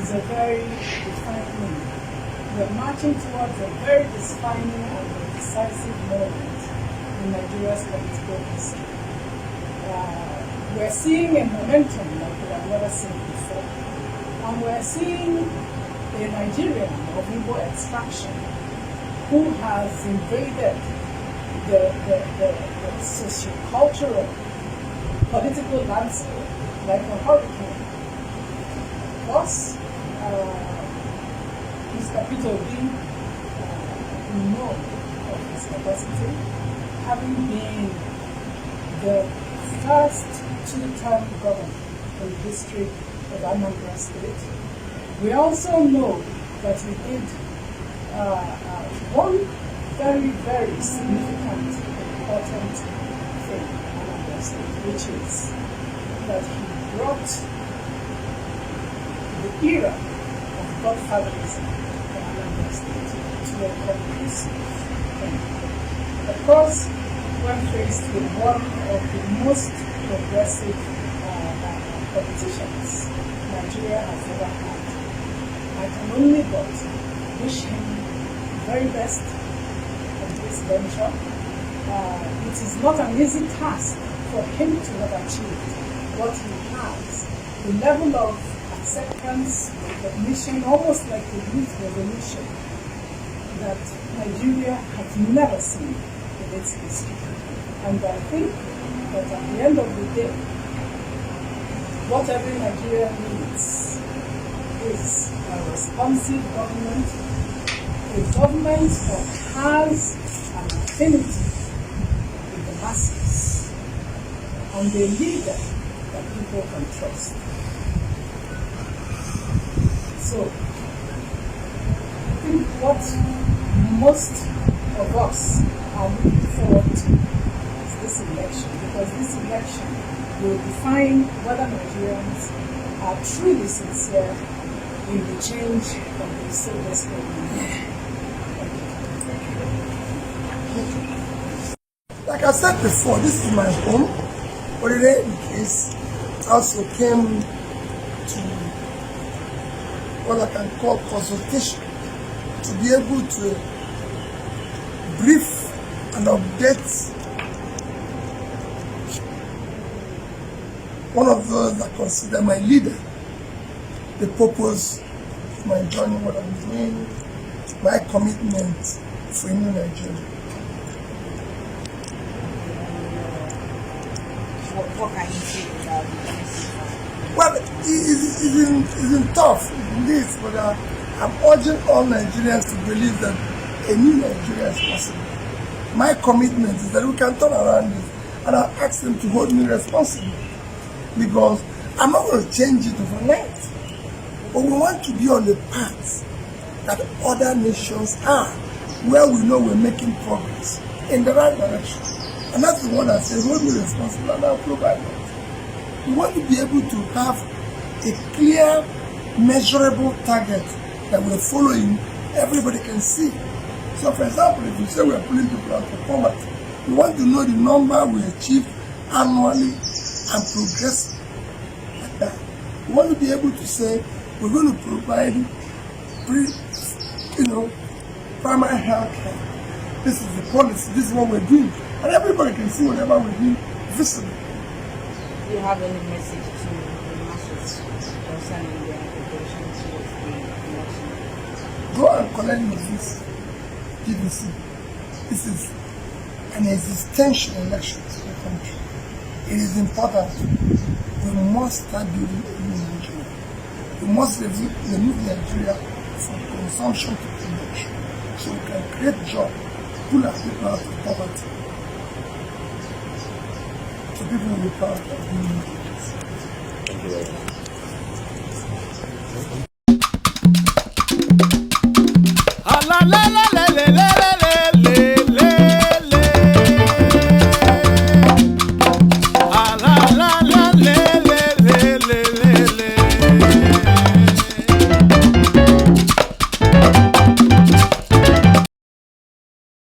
is a very defining. We're marching towards a very defining and a decisive moment in Nigeria's political history. We're seeing a momentum like we have never seen before. And we're seeing a Nigerian of Igbo extraction who has invaded the socio-cultural political landscape like a hurricane. Plus, Mr. Peter Obi, we know of his capacity, having been the first two-term governor in the history of Anambra State. We also know that he did one very, very significant, important thing in Anambra State, which is that he brought the era of godfatherism in Anambra State to a conclusive end. Of course, when faced with one of the most progressive politicians Nigeria has ever had, I can only but wish him the very best in this venture. It is not an easy task for him to have achieved what he has. The level of acceptance, recognition, almost like a youth revolution that Nigeria has never seen in its history. And I think that at the end of the day, what every Nigerian needs is a responsive government, a government that has an affinity with the masses, and a leader that people can trust. So, I think what most of us are looking forward to is this election, because this election will define whether Nigerians are truly sincere in the change of the so desperately needed. Like I said before, this is my home. But in any case, I also came to what I can call consultation to be able to brief and update one of those that consider my leader, the purpose of my journey, what I'm doing, my commitment for a new Nigeria. What can you say about this? Well, it's been tough in this, but I'm urging all Nigerians to believe that a new Nigeria is possible. My commitment is that we can turn around this, and I ask them to hold me responsible, because I'm not going to change it overnight. But we want to be on the path that other nations are, where we know we're making progress in the right direction. And that's the one I say, hold me responsible, and I'll provide that. We want to be able to have a clear, measurable target that we're following, everybody can see. So for example, if you say we're pulling people out of poverty, we want to know the number we achieve annually and progress like that. We want to be able to say we're going to provide primary health care. This is the policy, this is what we're doing. And everybody can see whatever we're doing visibly. Do you have any message to the masses concerning their preparation towards the election? Go and collect your visa, GDC. This is an existential election to the country. It is important. We must start building a new Nigeria. We must remove Nigeria from consumption to production, so we can create jobs, pull our people out of poverty. So people will be proud of being Nigerians. Thank you very much. La la la la la.